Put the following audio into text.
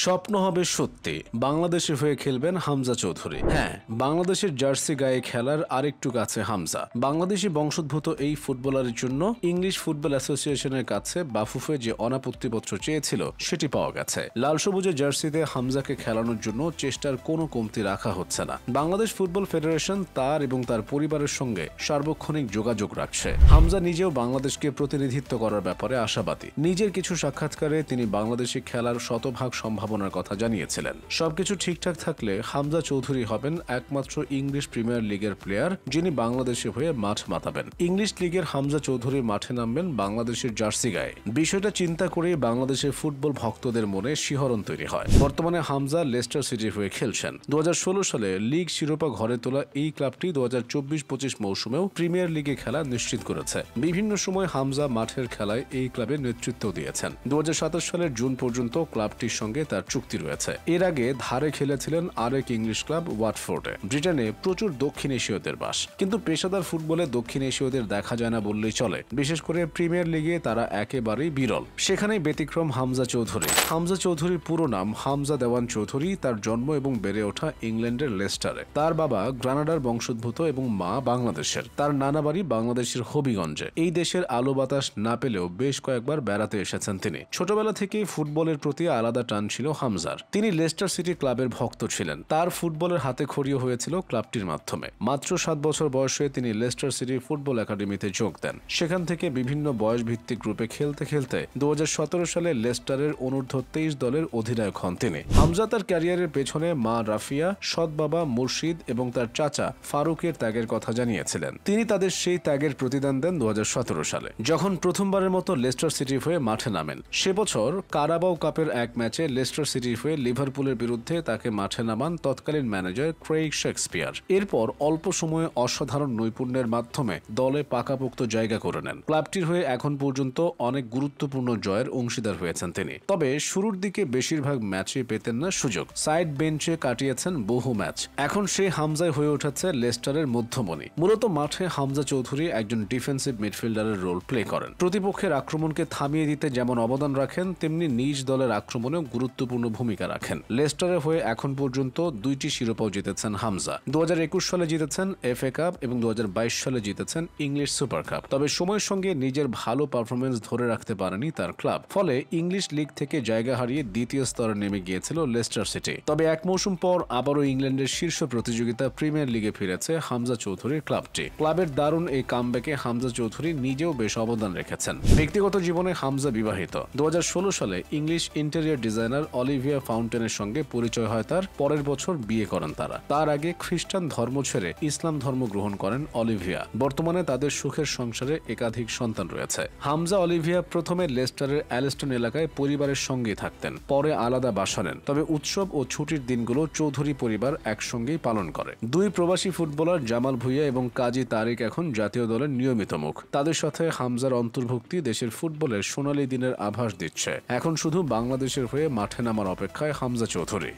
স্বপ্ন হবে সত্যি, বাংলাদেশে হয়ে খেলবেন হামজা চৌধুরী। হ্যাঁ, বাংলাদেশের জার্সি গায়ে খেলার আরেকটু কাছে হামজা। বাংলাদেশি বংশোদ্ভূত এই ফুটবলারের জন্য ইংলিশ ফুটবল অ্যাসোসিয়েশনের কাছে বাফুফে যে অনাপত্তিপত্র চেয়েছিল সেটি পাওয়া গেছে। লাল সবুজের জার্সিতে হামজাকে খেলানোর জন্য চেষ্টার কোনো কমতি রাখা হচ্ছে না। বাংলাদেশ ফুটবল ফেডারেশন তার এবং তার পরিবারের সঙ্গে সার্বক্ষণিক যোগাযোগ রাখছে। হামজা নিজেও বাংলাদেশকে প্রতিনিধিত্ব করার ব্যাপারে আশাবাদী। নিজের কিছু সাক্ষাৎকারে তিনি বাংলাদেশে খেলার শতভাগ সম্ভাবনার কথা জানিয়েছিলেন। সবকিছু ঠিকঠাক থাকলে হামজা চৌধুরী হবেন একমাত্র ইংলিশ প্রিমিয়ার লিগের প্লেয়ার যিনি বাংলাদেশে হয়ে মাঠ মাতাবেন। ইংলিশ লিগের হামজা চৌধুরী মাঠে নামবেন বাংলাদেশের জার্সি গায়ে। বিষয়টা চিন্তা করেই বাংলাদেশের ফুটবল ভক্তদের মনে শিহরণ তৈরি হয়। বর্তমানে হামজা লেস্টার সিটির হয়ে খেলছেন। 2016 সালে লিগ শিরোপা ঘরে তোলা এই ক্লাবটি 2024-25 মৌসুমেও প্রিমিয়ার লিগে খেলা নিশ্চিত করেছে। বিভিন্ন সময় হামজা মাঠের খেলায় এই ক্লাবের নেতৃত্ব দিয়েছেন। 2027 সালের জুন পর্যন্ত ক্লাবটির সঙ্গে তার চুক্তি রয়েছে। এর আগে ধারে খেলেছিলেন আরেক ইংলিশ ক্লাব ওয়াটফোর্ডে। ব্রিটেনে প্রচুর দক্ষিণ এশীয়দের বাস, কিন্তু পেশাদার ফুটবলে দক্ষিণ এশীয়দের দেখা যায় না বললেই চলে। বিশেষ করে প্রিমিয়ার লিগে তারা একেবারেই বিরল। সেখানেই ব্যতিক্রম হামজা চৌধুরী। হামজা চৌধুরীর পুরো নাম হামজা দেওয়ান চৌধুরী। তার জন্ম এবং বেড়ে ওঠা ইংল্যান্ডের লেস্টারে। তার বাবা গ্রানাডার বংশোদ্ভূত এবং মা বাংলাদেশের। তার নানা বাড়ি বাংলাদেশের হবিগঞ্জে। এই দেশের আলো বাতাস না পেলেও বেশ কয়েকবার বেড়াতে এসেছেন তিনি। ছোটবেলা থেকেই ফুটবলের প্রতি আলাদা টান ছিল হামজার। তিনি লেস্টার সিটি ক্লাবের ভক্ত ছিলেন। তার ফুটবলের হাতে খড়িও হয়েছিল ক্লাবটির মাধ্যমে। মাত্র 7 বছর বয়সে তিনি লেস্টার সিটি ফুটবল একাডেমিতে যোগ দেন। সেখান থেকে বিভিন্ন বয়স ভিত্তিক গ্রুপে খেলতে খেলতে 2017 সালে লেস্টারের অনূর্ধ্ব 23 দলের অধিনায়ক হন তিনি। হামজা তার ক্যারিয়ারের পেছনে মা রাফিয়া, সৎ বাবা মুর্শিদ এবং তার চাচা ফারুকের ত্যাগের কথা জানিয়েছিলেন। তিনি তাদের সেই ত্যাগের প্রতিদান দেন 2017 সালে, যখন প্রথমবারের মতো লেস্টার সিটির হয়ে মাঠে নামেন। সে বছর কারাবাও কাপের এক ম্যাচে লেস্টার সিটির হয়ে লিভারপুলের বিরুদ্ধে তাকে মাঠে নামান তৎকালীন ম্যানেজার ক্রেইগ শেক্সপিয়ার। এরপর অল্প সময়ে অসাধারণ নৈপুণ্যের মাধ্যমে দলে পাকাপোক্ত জায়গা করে নেন। ক্লাবটির হয়ে এখন পর্যন্ত অনেক গুরুত্বপূর্ণ জয়ের অংশীদার হয়েছেন তিনি। তবে শুরুর দিকে বেশিরভাগ ম্যাচে পেতেন না সুযোগ। সাইড বেঞ্চে কাটিয়েছেন বহু ম্যাচ। এখন সে হামজায় হয়ে উঠেছে লেস্টারের মধ্যমণি। মূলত মাঠে হামজা চৌধুরী একজন ডিফেন্সিভ মিডফিল্ডারের রোল প্লে করেন। প্রতিপক্ষের আক্রমণকে থামিয়ে দিতে যেমন অবদান রাখেন, তেমনি নিজ দলের আক্রমণেও গুরুত্বপূর্ণ ভূমিকা রাখেন। লেস্টারের হয়ে এখন পর্যন্ত 2টি শিরোপাও জিতেছেন হামজা। 2021 সালে জিতেছেন FA কাপ এবং 2022 সালে জিতেছেন ইংলিশ সুপার কাপ। তবে সময়ের সঙ্গে নিজের ভালো পারফরমেন্স ধরে রাখতে পারেনি তার ক্লাব। ফলে ইংলিশ লিগ থেকে জায়গা হারিয়ে দ্বিতীয় স্তরে নেমে গিয়েছিল লেস্টার সিটি। তবে এক মৌসুম পর আবারও ইংল্যান্ডের শীর্ষ প্রতিযোগিতা প্রিমিয়ার লিগে ফিরেছে হামজা চৌধুরীর ক্লাবটি। ক্লাবের দারুণ এই কামব্যাকে হামজা চৌধুরী নিজেও বেশ অবদান রেখেছেন। ব্যক্তিগত জীবনে হামজা বিবাহিত। 2016 সালে ইংলিশ ইন্টেরিয়র ডিজাইনার অলিভিয়া ফাউন্টেনের সঙ্গে পরিচয় হয় তার। পরের বছর বিয়ে করেন তারা। তার আগে খ্রিস্টান ধর্ম ছেড়ে ইসলাম ধর্ম গ্রহণ করেন অলিভিয়া। বর্তমানে তাদের সুখের সংসারে একাধিক সন্তান রয়েছে। হামজা অলিভিয়া প্রথমে লেস্টারের অ্যালিস্টন এলাকায় পরিবারের সঙ্গেই থাকতেন, পরে আলাদা বাসা নেন। তবে উৎসব ও ছুটির দিনগুলো চৌধুরী পরিবার একসঙ্গেই পালন করে। দুই প্রবাসী ফুটবলার জামাল ভুঁইয়া এবং কাজী তারিক এখন জাতীয় দলের নিয়মিত মুখ। তাদের সাথে হামজার অন্তর্ভুক্তি দেশের ফুটবলের সোনালী দিনের আভাস দিচ্ছে। এখন শুধু বাংলাদেশের হয়ে মাঠে নামার অপেক্ষায় হামজা চৌধুরী।